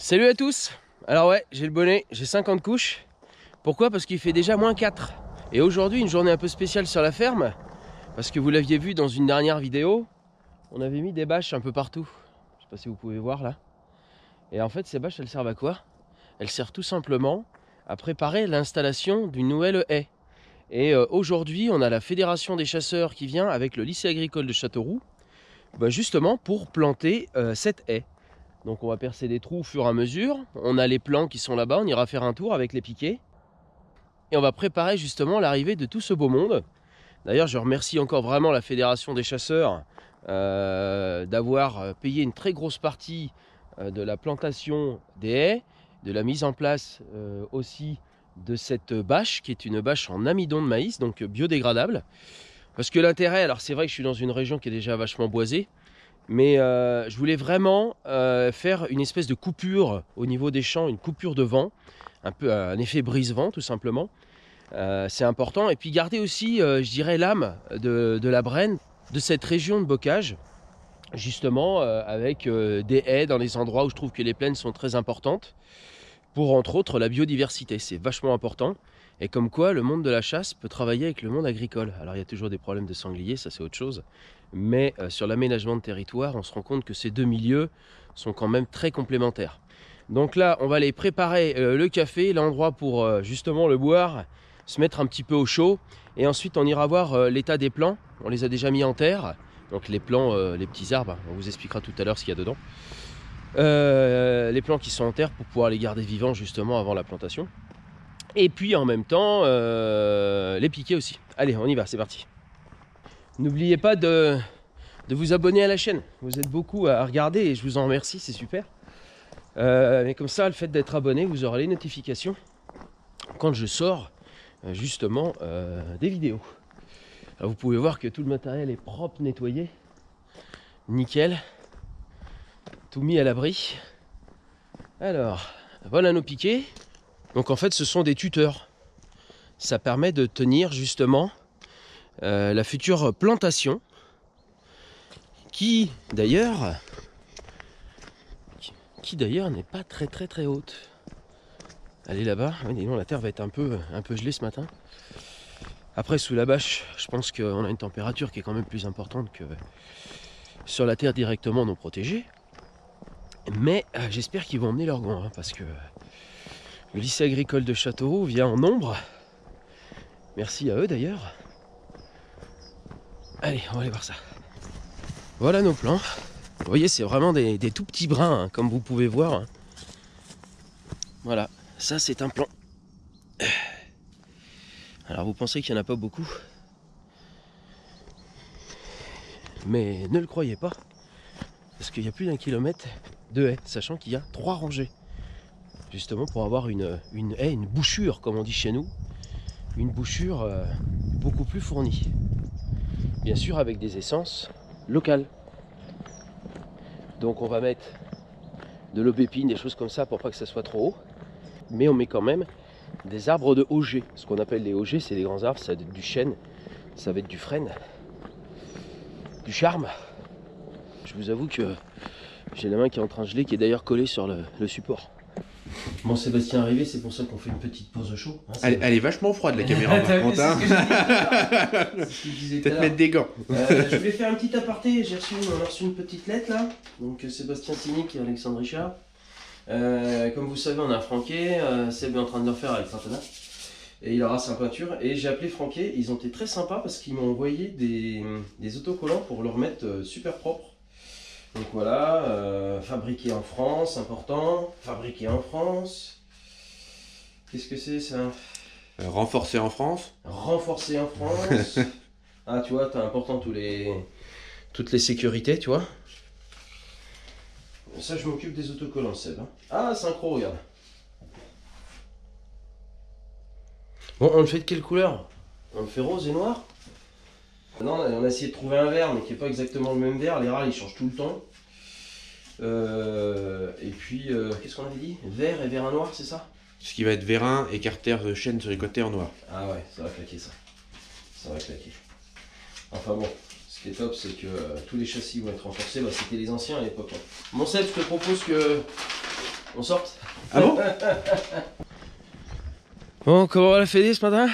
Salut à tous. Alors ouais, j'ai le bonnet, j'ai 50 couches. Pourquoi? Parce qu'il fait déjà -4. Et aujourd'hui, une journée un peu spéciale sur la ferme. Parce que vous l'aviez vu dans une dernière vidéo, on avait mis des bâches un peu partout. Je sais pas si vous pouvez voir là. Et en fait, ces bâches, elles servent à quoi? Elles servent tout simplement à préparer l'installation d'une nouvelle haie. Et aujourd'hui, on a la Fédération des chasseurs qui vient avec le lycée agricole de Châteauroux, justement pour planter cette haie. Donc on va percer des trous au fur et à mesure. On a les plants qui sont là-bas, on ira faire un tour avec les piquets. Et on va préparer justement l'arrivée de tout ce beau monde. D'ailleurs, je remercie encore vraiment la Fédération des chasseurs d'avoir payé une très grosse partie de la plantation des haies, de la mise en place aussi de cette bâche, qui est une bâche en amidon de maïs, donc biodégradable. Parce que l'intérêt, alors c'est vrai que je suis dans une région qui est déjà vachement boisée, mais je voulais vraiment faire une espèce de coupure au niveau des champs, une coupure de vent, un peu un effet brise-vent tout simplement. C'est important. Et puis garder aussi, je dirais, l'âme de la Brenne, de cette région de bocage, justement avec des haies dans les endroits où je trouve que les plaines sont très importantes, pour entre autres la biodiversité. C'est vachement important. Et comme quoi le monde de la chasse peut travailler avec le monde agricole. Alors il y a toujours des problèmes de sangliers, ça c'est autre chose. Mais sur l'aménagement de territoire, on se rend compte que ces deux milieux sont quand même très complémentaires. Donc là, on va aller préparer le café, l'endroit pour justement le boire, se mettre un petit peu au chaud. Et ensuite, on ira voir l'état des plants. On les a déjà mis en terre. Donc les plants, les petits arbres, on vous expliquera tout à l'heure ce qu'il y a dedans. Les plants qui sont en terre pour pouvoir les garder vivants justement avant la plantation. Et puis en même temps, les piquets aussi. Allez, on y va, c'est parti. N'oubliez pas de vous abonner à la chaîne. Vous êtes beaucoup à regarder et je vous en remercie, c'est super. Mais comme ça, le fait d'être abonné, vous aurez les notifications quand je sors justement des vidéos. Alors, vous pouvez voir que tout le matériel est propre, nettoyé, nickel, tout mis à l'abri. Alors, voilà nos piquets. Donc en fait, ce sont des tuteurs. Ça permet de tenir justement la future plantation, qui d'ailleurs n'est pas très haute. Elle est là-bas. Oui, dis donc, la terre va être un peu gelée ce matin. Après, sous la bâche, je pense qu'on a une température qui est quand même plus importante que sur la terre directement non protégée. Mais j'espère qu'ils vont emmener leur gants, hein, parce que le lycée agricole de Châteauroux vient en nombre. Merci à eux d'ailleurs. Allez, on va aller voir ça. Voilà nos plants. Vous voyez, c'est vraiment des tout petits brins, hein, comme vous pouvez voir. Hein. Voilà, ça c'est un plan. Alors vous pensez qu'il n'y en a pas beaucoup, mais ne le croyez pas, parce qu'il y a plus d'1 kilomètre de haies, sachant qu'il y a 3 rangées. Justement pour avoir une haie, une bouchure, comme on dit chez nous, une bouchure beaucoup plus fournie. Bien sûr avec des essences locales. Donc on va mettre de l'aubépine, des choses comme ça pour pas que ça soit trop haut. Mais on met quand même des arbres de auger. Ce qu'on appelle les augers, c'est les grands arbres, ça va être du chêne, ça va être du frêne, du charme. Je vous avoue que j'ai la main qui est en train de geler, qui est d'ailleurs collée sur le support. Bon, Sébastien est arrivé, c'est pour ça qu'on fait une petite pause au chaud. Hein, elle est vachement froide la caméra par contre. Peut-être mettre des gants. Je vais faire un petit aparté, on a reçu une petite lettre là. Donc Sébastien Cynic et Alexandre Richard. Comme vous savez, on a Franquet, Seb est en train de le refaire avec Santana. Et il aura sa peinture. Et j'ai appelé Franquet, ils ont été très sympas parce qu'ils m'ont envoyé des autocollants pour le remettre super propre. Donc voilà, fabriqué en France, important, fabriqué en France. Qu'est-ce que c'est ça? Renforcé en France. Renforcé en France. Ah tu vois, t'as important toutes les sécurités, tu vois. Ça je m'occupe des autocollants, Seb. Ah, synchro, regarde. Bon, on le fait de quelle couleur? On le fait rose et noir? Non, on a essayé de trouver un vert, mais qui n'est pas exactement le même vert. Les râles, ils changent tout le temps. Et puis, qu'est-ce qu'on avait dit? Vert et vérin noir, c'est ça? Ce qui va être vérin et carter de chêne sur les côtés en noir. Ah ouais, ça va claquer ça. Ça va claquer. Enfin bon, ce qui est top, c'est que tous les châssis vont être renforcés. Bah, c'était les anciens à l'époque. Hein. Bon Seb, je te propose que On sort. Ah bon? Bon, comment va la Fédé ce matin?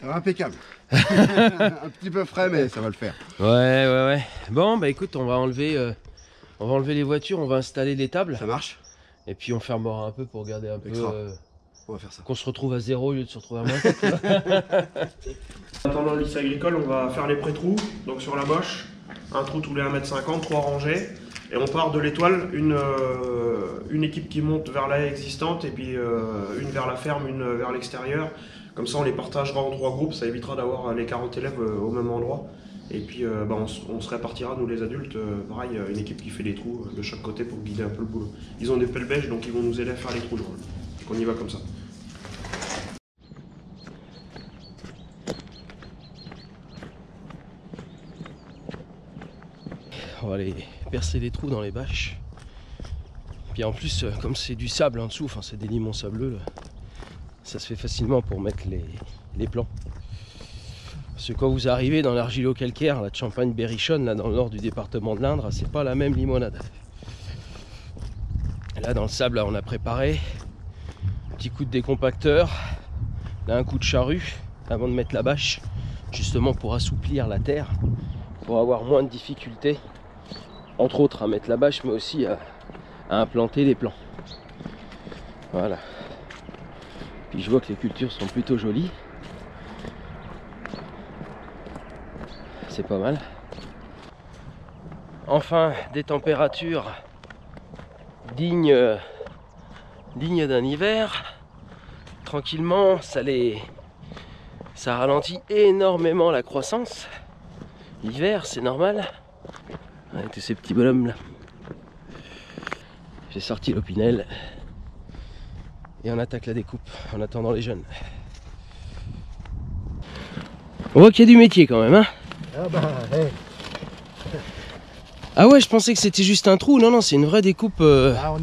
Ça va impeccable. Un petit peu frais, mais ça va le faire. Ouais. Bon, bah écoute, on va enlever les voitures, on va installer les tables. Ça marche? Et puis on fermera un peu pour regarder un peu. On va faire ça. Qu'on se retrouve à 0 au lieu de se retrouver à moins. En attendant le lycée agricole, on va faire les pré-trous, donc sur la boche, un trou tous les 1,50 m, 3 rangées, et on part de l'étoile, une équipe qui monte vers la haie existante, et puis une vers la ferme, une vers l'extérieur. Comme ça on les partagera en 3 groupes, ça évitera d'avoir les 40 élèves au même endroit. Et puis on se répartira, nous les adultes, pareil, une équipe qui fait les trous de chaque côté pour guider un peu le boulot. Ils ont des pelles bêches, donc ils vont nous aider à faire les trous. Donc on y va comme ça. On va aller percer les trous dans les bâches. Puis en plus, comme c'est du sable en dessous, enfin c'est des limons sableux, là, ça se fait facilement pour mettre les plans. Parce que quand vous arrivez dans l'argilo-calcaire, la de Champagne-Berrichonne, là dans le nord du département de l'Indre, c'est pas la même limonade. Là dans le sable, là, on a préparé un petit coup de décompacteur, là un coup de charrue avant de mettre la bâche, justement pour assouplir la terre, pour avoir moins de difficultés, entre autres à mettre la bâche, mais aussi à implanter les plants. Voilà. Puis je vois que les cultures sont plutôt jolies. C'est pas mal. Enfin, des températures dignes d'un hiver. Tranquillement, ça ralentit énormément la croissance. L'hiver, c'est normal. Avec tous ces petits bonhommes là. J'ai sorti l'opinel. Et on attaque la découpe en attendant les jeunes. On voit qu'il y a du métier quand même, hein. Ah bah, hey. Ah ouais, je pensais que c'était juste un trou. Non, c'est une vraie découpe. Ah,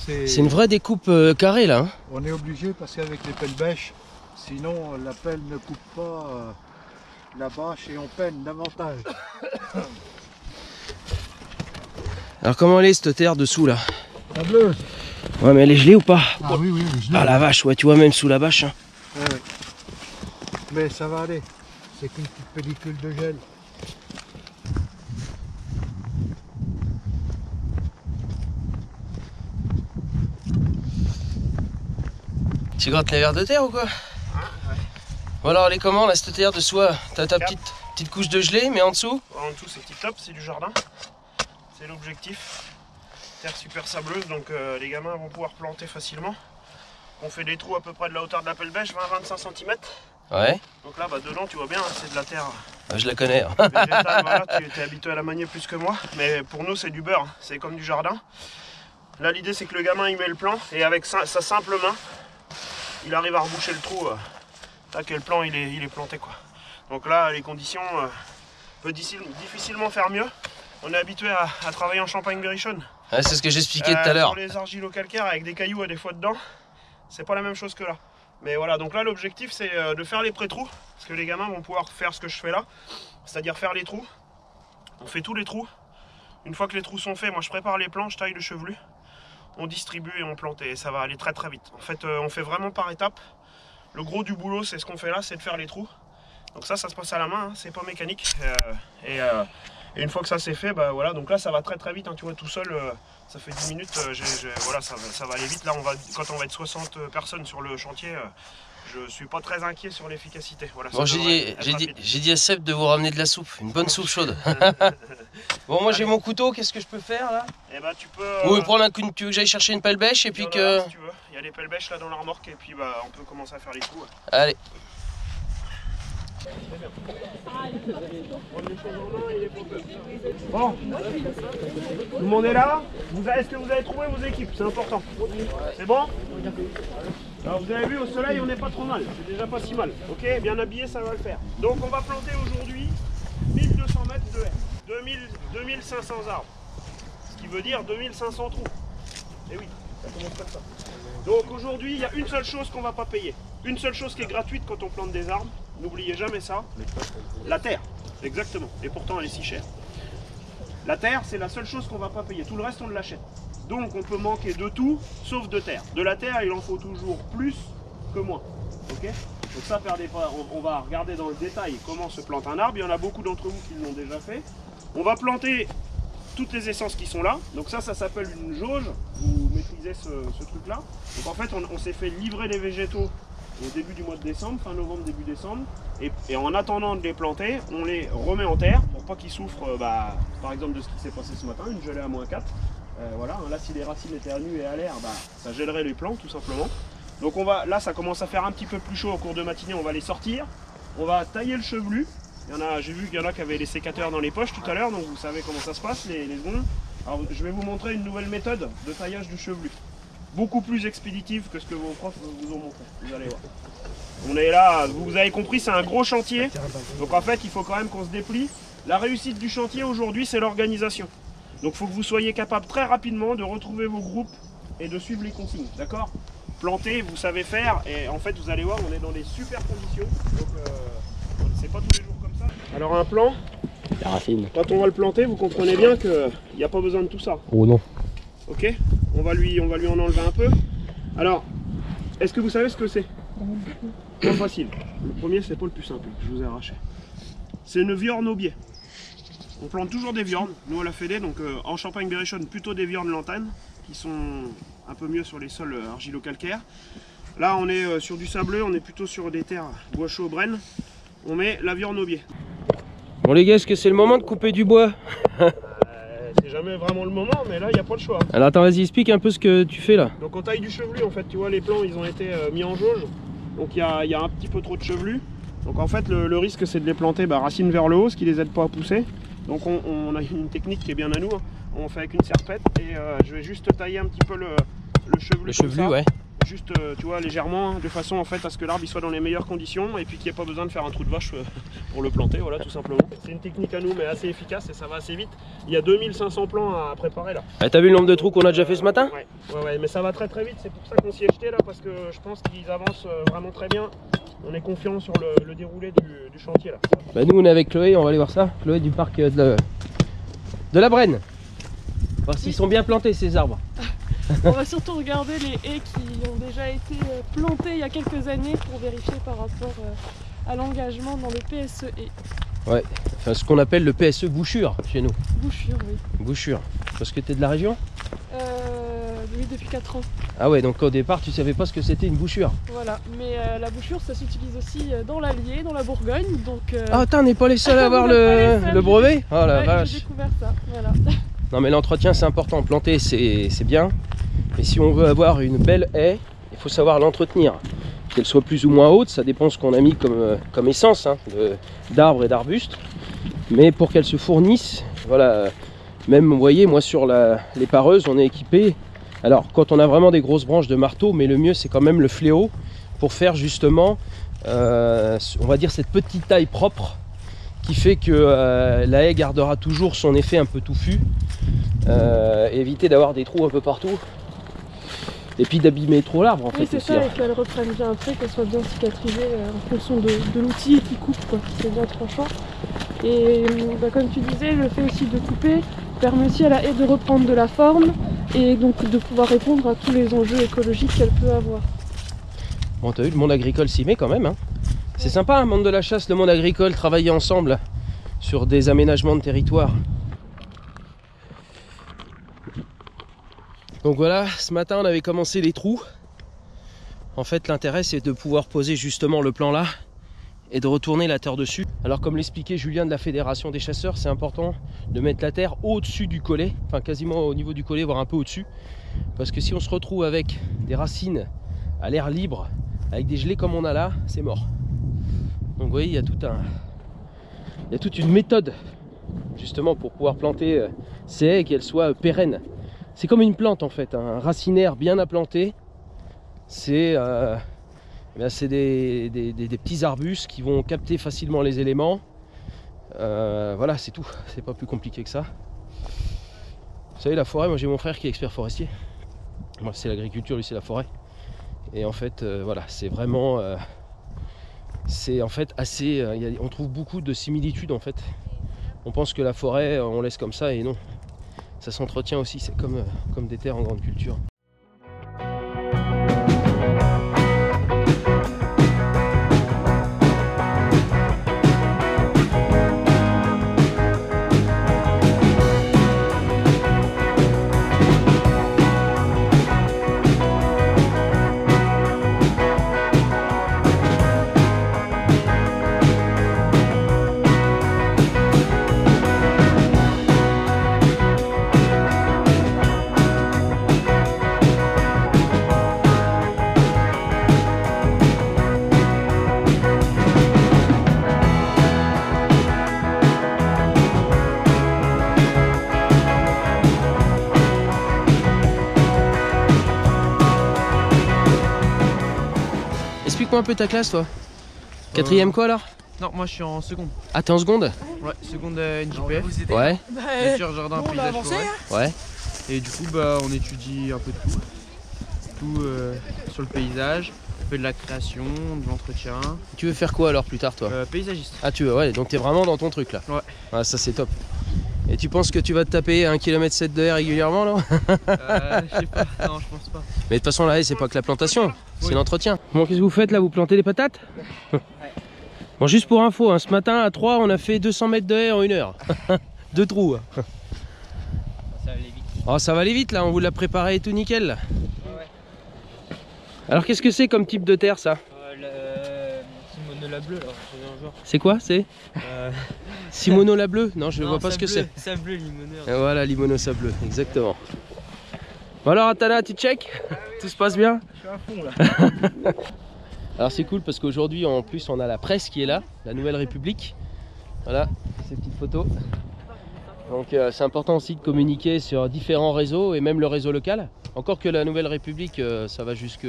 C'est une vraie découpe carrée là. Hein. On est obligé parce qu'avec les pelles bêches, sinon la pelle ne coupe pas la bâche et on peine davantage. Alors comment elle est cette terre dessous là? Sableuse. Ouais, mais elle est gelée ou pas? Ah oui, je l'ai. Ah la vache, ouais, tu vois même sous la bâche. Hein. Ouais. Mais ça va aller. C'est qu'une petite pellicule de gel. Tu grattes les vers de terre ou quoi? Bon alors elle est comment là cette terre dessous? T'as ta petite couche de gelée, mais en dessous? En dessous c'est tip top, c'est du jardin. C'est l'objectif. Terre super sableuse, donc les gamins vont pouvoir planter facilement. On fait des trous à peu près de la hauteur de la pelle bêche, 20-25 cm. Ouais. Donc là, dedans, tu vois bien, c'est de la terre Je la connais. Hein. végétale. Voilà, tu es habitué à la manier plus que moi. Mais pour nous, c'est du beurre, c'est comme du jardin. Là, l'idée, c'est que le gamin, il met le plan et avec sa simple main, il arrive à reboucher le trou. Tac, et le plan, il est planté, quoi. Donc là, les conditions, on peut difficilement faire mieux. On est habitué à travailler en Champagne-Berrichonne. Ouais, c'est ce que j'expliquais tout à l'heure. Sur les argilo-calcaires avec des cailloux des fois dedans, c'est pas la même chose que là. Mais voilà, donc là l'objectif c'est de faire les pré-trous, parce que les gamins vont pouvoir faire ce que je fais là, c'est-à-dire faire les trous. On fait tous les trous. Une fois que les trous sont faits, moi je prépare les plans, je taille le chevelu, on distribue et on plante et ça va aller très très vite. En fait, on fait vraiment par étapes. Le gros du boulot, c'est ce qu'on fait là, c'est de faire les trous. Donc ça se passe à la main, hein, c'est pas mécanique. Et une fois que ça c'est fait, bah voilà, donc là ça va très très vite, hein, tu vois, tout seul, ça fait 10 minutes, voilà, ça va aller vite. Là, quand on va être 60 personnes sur le chantier, je suis pas très inquiet sur l'efficacité. Voilà, bon, j'ai dit à Seb de vous ramener de la soupe, une bonne soupe chaude. Bon, moi j'ai mon couteau, qu'est-ce que je peux faire là? Eh ben, tu peux. Oui, prendre tu veux que j'aille chercher une pelle bêche et puis que. Si tu veux. Il y a des pelles bêches là dans la remorque et puis bah on peut commencer à faire les trous. Allez. Bon, tout le monde est là? Est-ce que vous avez trouvé vos équipes? C'est important. C'est bon? Alors vous avez vu, au soleil on n'est pas trop mal, c'est déjà pas si mal. Ok, bien habillé, ça va le faire. Donc on va planter aujourd'hui 1200 mètres de haie, 2500 arbres. Ce qui veut dire 2500 trous. Et oui, ça commence comme ça. Donc aujourd'hui, il y a une seule chose qu'on va pas payer. Une seule chose qui est gratuite quand on plante des arbres. N'oubliez jamais ça. La terre, exactement. Et pourtant elle est si chère. La terre, c'est la seule chose qu'on va pas payer. Tout le reste, on l'achète. Donc on peut manquer de tout, sauf de terre. De la terre, il en faut toujours plus que moins. Ok? Donc ça, on va regarder dans le détail comment se plante un arbre. Il y en a beaucoup d'entre vous qui l'ont déjà fait. On va planter toutes les essences qui sont là. Donc ça s'appelle une jauge. Vous maîtrisez ce truc-là. Donc en fait, on s'est fait livrer les végétaux au début du mois de décembre, fin novembre, début décembre. Et en attendant de les planter, on les remet en terre pour pas qu'ils souffrent, par exemple, de ce qui s'est passé ce matin, une gelée à -4. Voilà, là, si les racines étaient à nu et à l'air, ça gèlerait les plants tout simplement. Donc là, ça commence à faire un petit peu plus chaud au cours de matinée, on va les sortir. On va tailler le chevelu. J'ai vu qu'il y en a qui avaient les sécateurs dans les poches tout à l'heure, donc vous savez comment ça se passe, les secondes. Alors, je vais vous montrer une nouvelle méthode de taillage du chevelu. Beaucoup plus expéditive que ce que vos profs vous ont montré, vous allez voir. On est là, vous avez compris, c'est un gros chantier. Donc en fait, il faut quand même qu'on se déplie. La réussite du chantier aujourd'hui, c'est l'organisation. Donc il faut que vous soyez capable très rapidement de retrouver vos groupes et de suivre les consignes, d'accord? Planter, vous savez faire, et en fait, vous allez voir, on est dans des super conditions. Donc c'est pas tous les jours comme ça. Alors un plant, La racine. quand on va le planter, vous comprenez bien qu'il n'y a pas besoin de tout ça. Oh non. Ok, on va lui en enlever un peu. Alors, est-ce que vous savez ce que c'est? Pas facile. Le premier, c'est pas le plus simple que je vous ai arraché. C'est une viorne au biais. On plante toujours des viornes, nous à la Fédé, donc en Champagne-Berrichonne, plutôt des viornes lantanes, qui sont un peu mieux sur les sols argilo-calcaires. Là, on est sur du sableux, on est plutôt sur des terres bois chaud, brenne. On met la viorne au biais. Bon les gars, est-ce que c'est le moment de couper du bois? C'est jamais vraiment le moment, mais là, il n'y a pas le choix. Alors attends, vas-y, explique un peu ce que tu fais là. Donc on taille du chevelu, en fait, tu vois, les plants, ils ont été mis en jauge. Donc il y a un petit peu trop de chevelu. Donc en fait, le risque, c'est de les planter racines vers le haut, ce qui les aide pas à pousser. Donc on a une technique qui est bien à nous. On fait avec une serpette et je vais juste tailler un petit peu le chevelu. Le chevelu, ouais. Juste, tu vois, légèrement, de façon en fait à ce que l'arbre il soit dans les meilleures conditions et puis qu'il n'y ait pas besoin de faire un trou de vache pour le planter, voilà, tout simplement. C'est une technique à nous, mais assez efficace et ça va assez vite. Il y a 2500 plants à préparer là. T'as vu le nombre de trous qu'on a déjà fait ce matin? Ouais, mais ça va très très vite, c'est pour ça qu'on s'y est jeté là, parce que je pense qu'ils avancent vraiment très bien. On est confiant sur le déroulé du chantier là. Bah nous on est avec Chloé, on va aller voir ça. Chloé du parc de la Brenne. Voir s'ils sont bien plantés ces arbres. On va surtout regarder les haies qui ont déjà été plantées il y a quelques années pour vérifier par rapport à l'engagement dans le PSE haies. Ouais, enfin ce qu'on appelle le PSE bouchure chez nous. Bouchure, oui. Bouchure. Parce que t'es de la région? Oui, depuis 4 ans. Ah ouais, donc au départ tu savais pas ce que c'était une bouchure. Voilà, mais la bouchure ça s'utilise aussi dans l'Allier, dans la Bourgogne, donc... Ah putain, on n'est pas les seuls à avoir le brevet? Oh la vache. J'ai découvert ça, voilà. Non mais l'entretien c'est important, planter c'est bien. Mais si on veut avoir une belle haie, il faut savoir l'entretenir. Qu'elle soit plus ou moins haute, ça dépend ce qu'on a mis comme essence d'arbres et d'arbustes. Mais pour qu'elle se fournisse, voilà, même vous voyez, moi sur les pareuses, on est équipé. Alors quand on a vraiment des grosses branches de marteau, mais le mieux c'est quand même le fléau pour faire justement, on va dire cette petite taille propre qui fait que la haie gardera toujours son effet un peu touffu. Éviter d'avoir des trous un peu partout. Et puis d'abîmer trop l'arbre en fait. Oui, c'est ça, et qu'elle reprenne bien après, qu'elle soit bien cicatrisée en fonction de l'outil qui coupe, quoi. C'est bien tranchant. Et comme tu disais, le fait aussi de couper permet aussi à la haie de reprendre de la forme et donc de pouvoir répondre à tous les enjeux écologiques qu'elle peut avoir. Bon, t'as vu, le monde agricole s'y met quand même. Hein. C'est sympa, le monde de la chasse, le monde agricole, travailler ensemble sur des aménagements de territoire. Donc voilà, ce matin on avait commencé les trous. En fait l'intérêt c'est de pouvoir poser justement le plan là et de retourner la terre dessus. Alors comme l'expliquait Julien de la Fédération des chasseurs, c'est important de mettre la terre au-dessus du collet, enfin quasiment au niveau du collet, voire un peu au-dessus. Parce que si on se retrouve avec des racines à l'air libre, avec des gelées comme on a là, c'est mort. Donc vous voyez, il y a toute une méthode justement pour pouvoir planter ces haies et qu'elles soient pérennes. C'est comme une plante en fait, un racinaire bien implanté, c'est des petits arbustes qui vont capter facilement les éléments. Voilà, c'est tout, c'est pas plus compliqué que ça. Vous savez, la forêt, moi j'ai mon frère qui est expert forestier. Moi c'est l'agriculture, lui c'est la forêt. Et en fait, voilà, c'est vraiment... c'est en fait assez... on trouve beaucoup de similitudes en fait. On pense que la forêt, on laisse comme ça et non. Ça s'entretient aussi, c'est comme des terres en grande culture. Explique-moi un peu ta classe, toi. Quatrième quoi alors? Non, moi je suis en seconde. Ah, t'es en seconde? Ouais, seconde NJPF. Ouais. Nature, jardin, paysage, forêt. Ouais. Et du coup, bah, on étudie un peu de tout. Tout sur le paysage. On fait de la création, de l'entretien. Tu veux faire quoi alors plus tard, toi? Paysagiste. Ah, tu veux, ouais, donc t'es vraiment dans ton truc là. Ouais. Ah, ça c'est top. Et tu penses que tu vas te taper 1,7 km de haie régulièrement là? Je sais pas, non, je pense pas. Mais de toute façon, la haie, c'est pas que la plantation, c'est Oui. l'entretien. Bon, qu'est-ce que vous faites là? Vous plantez les patates? Bon, juste pour info, hein, ce matin à 3, on a fait 200 mètres de haie en 1 heure. 2 trous. Ça va aller vite. Oh, ça va aller vite là, on vous l'a préparé et tout nickel là. Ouais. Alors, qu'est-ce que c'est comme type de terre ça? Simonola bleue, là, c'est un genre. C'est quoi? C'est Simonola bleu? Non, je vois pas ce que c'est. Sableux, limoneur. Et voilà, limono sableux, exactement. Bon alors Atana, tu check? Tout se passe bien? Je suis à fond là. Alors c'est cool parce qu'aujourd'hui en plus on a la presse qui est là, la Nouvelle République. Voilà, ces petites photos. Donc c'est important aussi de communiquer sur différents réseaux et même le réseau local. Encore que la Nouvelle République, ça va jusque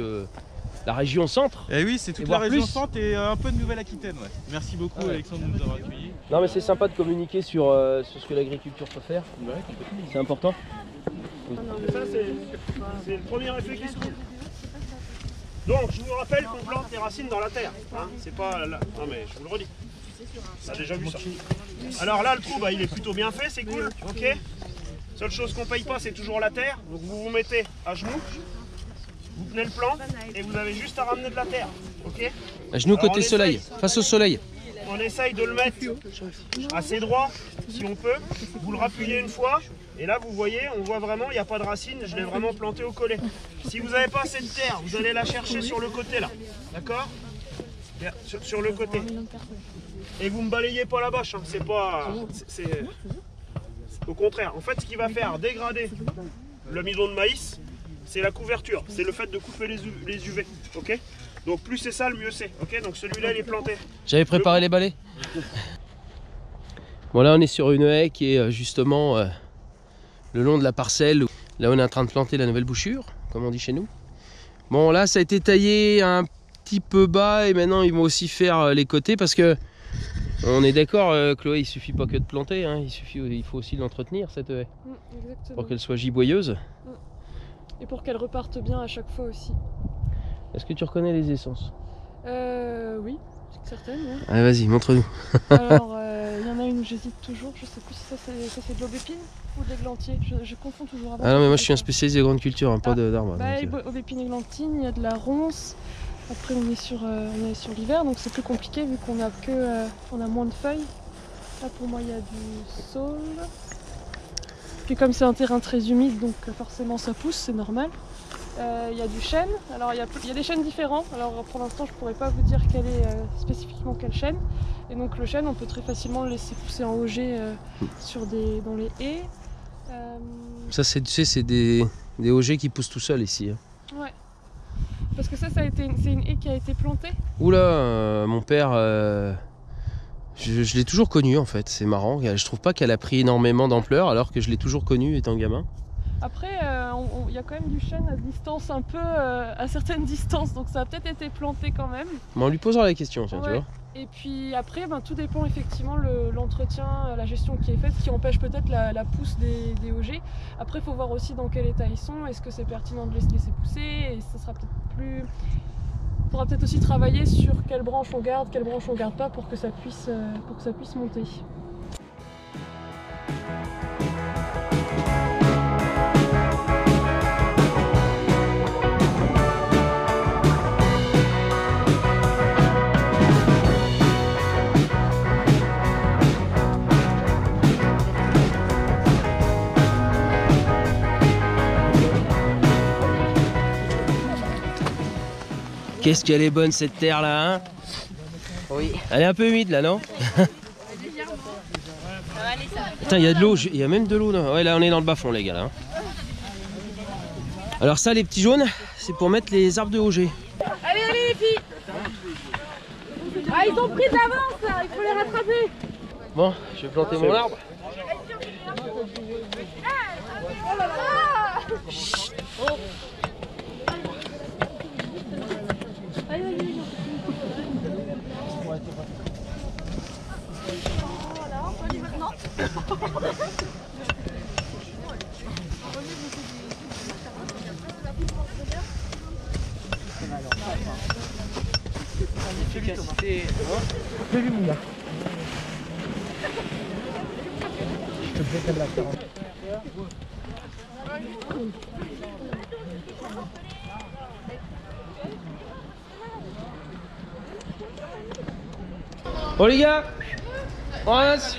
la région centre. Et oui, c'est toute Et la voire région plus. centre et un peu de Nouvelle-Aquitaine. Ouais. Merci beaucoup Ah ouais. Alexandre de nous avoir accueillis. Non mais c'est sympa de communiquer sur ce que l'agriculture peut faire. Ouais, complètement. C'est important. Et ça, c'est le premier effet qui se trouve. Donc, je vous rappelle qu'on plante les racines dans la terre. Hein, c'est pas là. Non, mais je vous le redis. On a déjà vu ça. Alors là, le trou, bah, il est plutôt bien fait, c'est cool. Ok. Seule chose qu'on paye pas, c'est toujours la terre. Donc, vous vous mettez à genoux. Vous tenez le plan et vous avez juste à ramener de la terre. Ok. À genoux Alors, côté on soleil, essaye. face au soleil. On essaye de le mettre assez droit, si on peut. Vous le rappuyez une fois. Et là, vous voyez, on voit vraiment, il n'y a pas de racine. Je l'ai vraiment planté au collet. Si vous n'avez pas assez de terre, vous allez la chercher sur le côté là. D'accord? Sur le côté. Et vous ne me balayez pas la bâche. Hein. C'est pas... c'est au contraire. En fait, ce qui va faire dégrader le midon de maïs, c'est la couverture. C'est le fait de couper les UV. Ok? Donc plus c'est ça, le mieux c'est. Ok? Donc celui-là, il est planté. J'avais préparé les balais. Bon là on est sur une haie qui est justement le long de la parcelle. Là on est en train de planter la nouvelle bouchure, comme on dit chez nous. Bon là ça a été taillé un petit peu bas et maintenant ils vont aussi faire les côtés parce que on est d'accord Chloé, il suffit pas que de planter, hein, il faut aussi l'entretenir cette haie Exactement. pour qu'elle soit giboyeuse. Et pour qu'elle reparte bien à chaque fois aussi. Est-ce que tu reconnais les essences? Oui, certaines. Ouais. Allez vas-y, montre-nous. Alors, il y en a une où j'hésite toujours, je sais plus si ça c'est de l'aubépine ou de l'églantier, je confonds toujours. Ah non mais moi je suis un spécialiste des grandes cultures, hein, pas d'arbres. Bah, donc, aubépine églantine, il y a de la ronce. Après on est sur l'hiver, donc c'est plus compliqué vu qu'on a on a moins de feuilles. Là pour moi il y a du saule. Puis comme c'est un terrain très humide, donc forcément ça pousse, c'est normal. Il y a du chêne, alors il y a des chênes différents, alors pour l'instant je pourrais pas vous dire quel est spécifiquement quel chêne. Et donc le chêne on peut très facilement le laisser pousser en auger dans les haies. ça c'est, tu sais, c'est des augers qui poussent tout seuls ici. Hein. Ouais. Parce que c'est une haie qui a été plantée. Oula, mon père, je l'ai toujours connu en fait, c'est marrant. Je trouve pas qu'elle a pris énormément d'ampleur alors que je l'ai toujours connu étant gamin. Après, il y a quand même du chêne à distance, un peu à certaines distances, donc ça a peut-être été planté quand même. Mais on lui posera la question, tiens, Ouais. tu vois. Et puis après, tout dépend effectivement l'entretien, la gestion qui est faite, qui empêche peut-être la pousse des augers. Après, il faut voir aussi dans quel état ils sont. Est-ce que c'est pertinent de les laisser pousser? Et ça sera peut-être plus... Il faudra peut-être aussi travailler sur quelle branche on garde pas pour que ça puisse monter. Qu'est-ce qu'elle est bonne cette terre là, hein? Oui. Elle est un peu humide là, non? Putain, il y a de l'eau, il y a même de l'eau. Ouais, là on est dans le bas-fond les gars là. Hein. Alors ça, les petits jaunes, c'est pour mettre les arbres de Auger. Allez, allez les filles. Ah, ils ont pris de l'avance là, il faut les rattraper. Bon, je vais planter mon arbre. Oh là là. Allez, allez, allez. Bon les gars, on ramasse.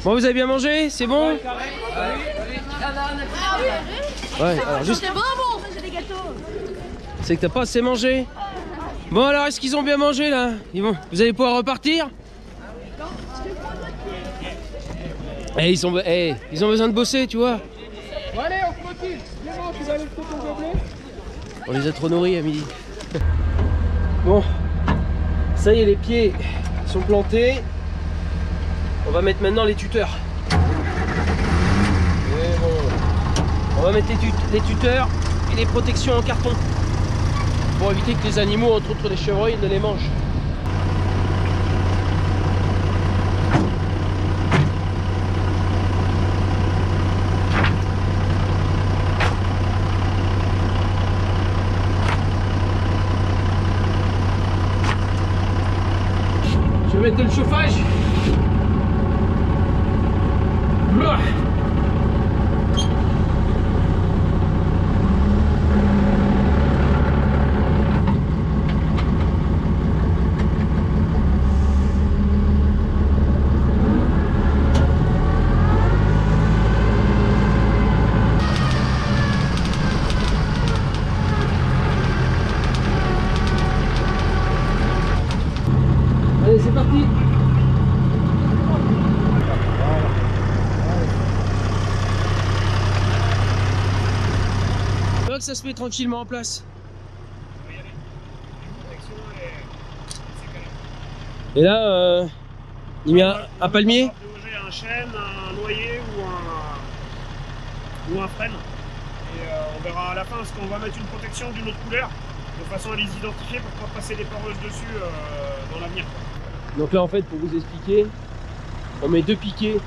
Bon, vous avez bien mangé? C'est bon? Ouais, alors juste... C'est bon, bon, j'ai des gâteaux. C'est que t'as pas assez mangé. Bon alors, est-ce qu'ils ont bien mangé là? Vous allez pouvoir repartir? Eh, ils ont besoin de bosser, tu vois. Bon, allez, on se motive. Viens, tu vas aller ton gobelet. On les a trop nourris à midi. Bon, ça y est, les pieds sont plantés. On va mettre maintenant les tuteurs. Et bon, on va mettre les tuteurs et les protections en carton pour éviter que les animaux, entre autres les chevreuils, ne les mangent. Je vais mettre le chauffage. Allez, c'est parti. Que ça se met tranquillement en place. Et là, il met un palmier, Un chêne, un noyer ou un frêne. Et on verra à la fin parce qu'on va mettre une protection d'une autre couleur de façon à les identifier pour pas passer des poreuses dessus dans l'avenir. Donc là en fait, pour vous expliquer, on met 2 piquets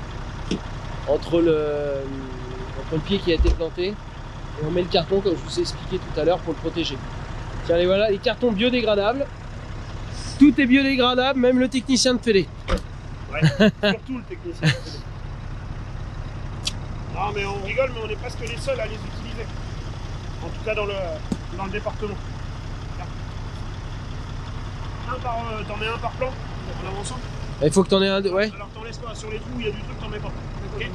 entre le pied qui a été planté et on met le carton comme je vous ai expliqué tout à l'heure pour le protéger. Tiens, les voilà, les cartons biodégradables. Tout est biodégradable, même le technicien de Fédé. Ouais, surtout le technicien de Fédé. Non mais on rigole, mais on est presque les seuls à les utiliser. En tout cas dans le département. T'en mets un par plan en avançant. Il faut que t'en aies un, ouais. Alors t'en laisses pas, sur les trous où il y a du truc, t'en mets pas. Ok.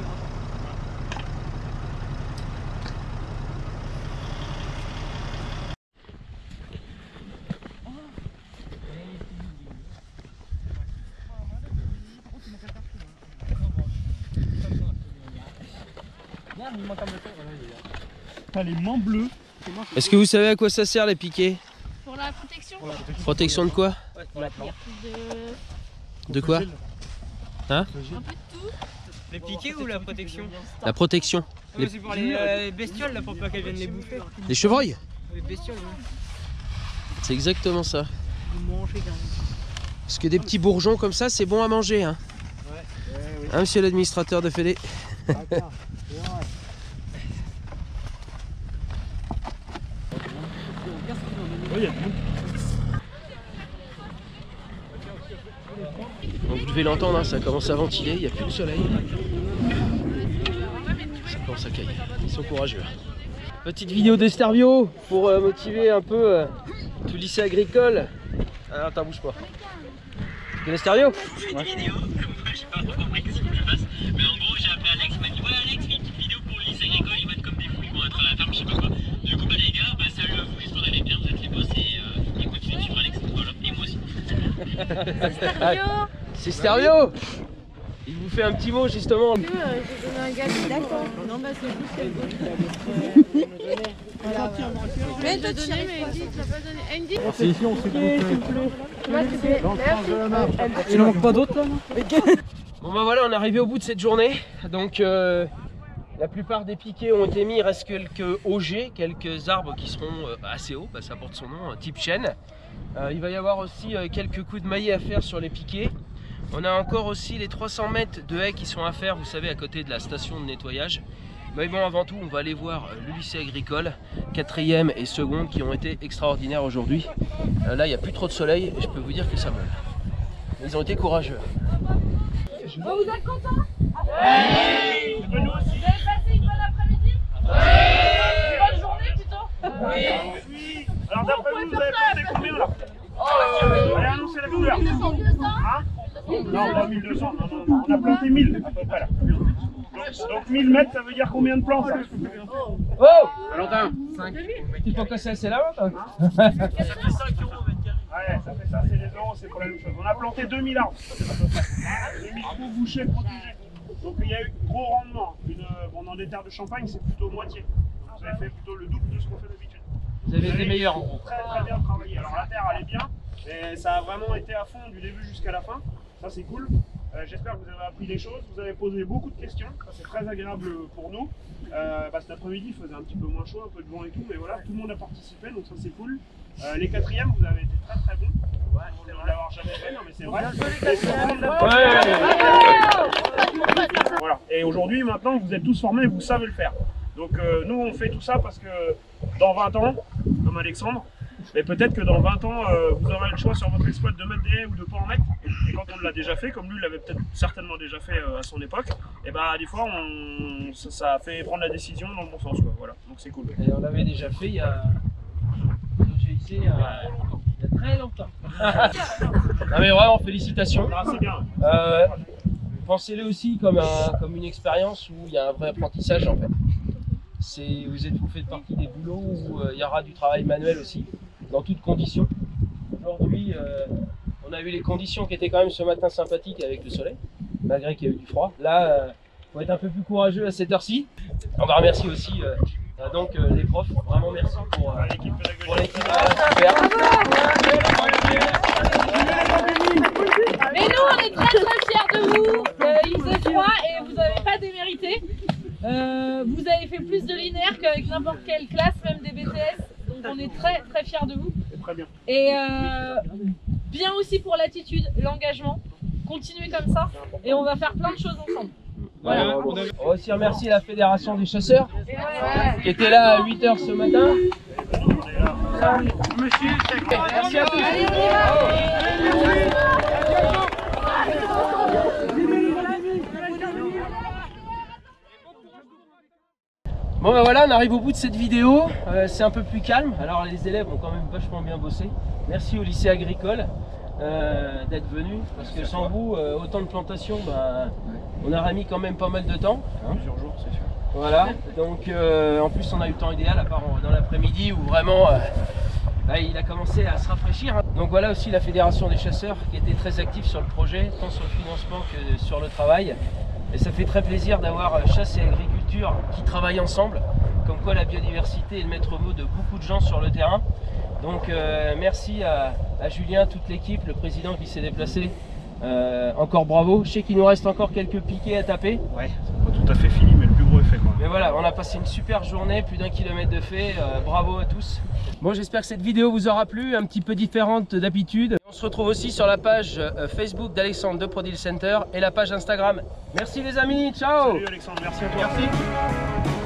T'as les mains bleues. Est-ce que vous savez à quoi ça sert les piquets? Pour la protection. Protection de quoi? De quoi? Hein? Les piquets ou la protection? La protection. C'est pour les bestioles là, pour pas qu'elles viennent les bouffer. Les chevreuils? Les bestioles, ouais. C'est exactement ça. Ils mangent quand même. Parce que des petits bourgeons comme ça, c'est bon à manger. Hein, hein monsieur l'administrateur de Fédé? Donc vous devez l'entendre, hein, ça commence à ventiler, il n'y a plus de soleil. Ça commence à cailler. Ils sont courageux. Petite vidéo d'Estervio pour motiver un peu tout lycée agricole. Ah, attends, bouge pas. Tu connais Estervio? Moi j'ai pas trop compris ce qu'il voulait fasse. Mais en gros j'ai appelé Alex, il m'a dit ouais Alex fais une petite vidéo pour le lycée agricole, ils vont être comme des fous, ils vont être à la ferme, je sais pas quoi. Du coup bah les gars, salut à vous, l'histoire elle est bien, vous êtes les boss et continuez de suivre Alex. C'est stéréo. Il vous fait un petit mot justement. J'ai donné un gars. D'accord. Non, bah c'est vous, c'est bon. Voilà. Mais je donné, mais Andy, tu l'as pas donné. Andy, C'est ici, on s'est groupé. Dans le sens de la map. Il en manque pas d'autres là? Bon bah voilà, on est arrivé au bout de cette journée. Donc la plupart des piquets ont été mis, il reste quelques OG, quelques arbres qui seront assez hauts, bah, ça porte son nom, type chêne. Il va y avoir aussi quelques coups de maillet à faire sur les piquets. On a encore aussi les 300 mètres de haies qui sont à faire, vous savez, à côté de la station de nettoyage. Mais bon, avant tout, on va aller voir le lycée agricole, 4e et 2e, qui ont été extraordinaires aujourd'hui. Là, il n'y a plus trop de soleil et je peux vous dire que ça vole. Ils ont été courageux. Bon, vous êtes contents? Oui. Vous avez passé une bonne après-midi? Oui. Une bonne journée plutôt? Oui. Alors d'après vous, vous avez planté combien là? Allez, annoncez la couleur. 1200. Hein? Non, pas 1200, non, on a planté 1000 à peu près là. Donc 1000 mètres, ça veut dire combien de plants ça? Oh Valentin. 5. Tu peux casser assez là Ça fait 5 euros, ouais, ça fait ça, c'est les euros, c'est pour la même chose. On a planté 2000 arbres, à peu près. 2000 trous bouchés, protégés. Donc il y a eu gros rendement. Bon, dans des terres de champagne, c'est plutôt moitié. Vous avez fait plutôt le double de ce qu'on fait d'habitude. Vous avez été meilleurs en gros. Très très bien travaillé. Alors la terre, elle est bien. Et ça a vraiment été à fond du début jusqu'à la fin. Ça, c'est cool. J'espère que vous avez appris des choses. Vous avez posé beaucoup de questions. Ça, c'est très agréable pour nous. Cet après-midi, il faisait un petit peu moins chaud, un peu de vent et tout. Mais voilà, tout le monde a participé. Donc ça, c'est cool. Les 4e, vous avez été très très bons. Vous ne l'avoir jamais fait, non mais c'est vrai. Voilà. Et aujourd'hui, maintenant, vous êtes tous formés, vous savez le faire. Donc nous, on fait tout ça parce que dans 20 ans, comme Alexandre, mais peut-être que dans 20 ans, vous aurez le choix sur votre exploit de mettre des haies ou de ne pas en mettre. Et quand on l'a déjà fait, comme lui l'avait peut-être certainement déjà fait à son époque, et bah des fois ça fait prendre la décision dans le bon sens, quoi. Voilà, donc c'est cool. Et on l'avait déjà fait il y a très longtemps. Non mais vraiment félicitations. Ah, c'est bien. Pensez-le aussi comme une expérience où il y a un vrai apprentissage en fait. Vous faites partie des boulots où il y aura du travail manuel aussi, dans toutes conditions. Aujourd'hui, on a eu les conditions qui étaient quand même ce matin sympathiques avec le soleil, malgré qu'il y a eu du froid. Là, il faut être un peu plus courageux à cette heure-ci. On va remercier aussi les profs. Vraiment merci pour l'équipe pédagogique. Super. Mais nous, on est très très fiers de vous. Il faisait froid et vous n'avez pas démérité. Vous avez fait plus de linéaire qu'avec n'importe quelle classe, même des BTS. Donc on est très très fiers de vous. Très bien. Et bien aussi pour l'attitude, l'engagement. Continuez comme ça et on va faire plein de choses ensemble. Voilà. On va aussi remercier la Fédération des chasseurs qui était là à 8 h ce matin. Merci à tous. Allez, on y va. Bon ben voilà, on arrive au bout de cette vidéo, c'est un peu plus calme, alors les élèves ont quand même vachement bien bossé. Merci au lycée agricole d'être venu, parce que sans vous, autant de plantations, on aurait mis quand même pas mal de temps. Plusieurs jours, c'est sûr. Voilà, donc en plus on a eu le temps idéal, à part dans l'après-midi où vraiment il a commencé à se rafraîchir. Donc voilà aussi la Fédération des chasseurs qui était très active sur le projet, tant sur le financement que sur le travail. Et ça fait très plaisir d'avoir chasse et agriculture qui travaillent ensemble, comme quoi la biodiversité est le maître mot de beaucoup de gens sur le terrain. Donc merci à Julien, toute l'équipe, le président qui s'est déplacé. Encore bravo, je sais qu'il nous reste encore quelques piquets à taper. Ouais, c'est pas tout à fait fini, mais le plus gros est fait quoi. Mais voilà, on a passé une super journée, plus d'1 kilomètre de fait, bravo à tous. Bon, j'espère que cette vidéo vous aura plu, un petit peu différente d'habitude. On se retrouve aussi sur la page Facebook d'Alexandre de ProDeal Center et la page Instagram. Merci les amis, ciao. Salut Alexandre, merci à toi. Merci.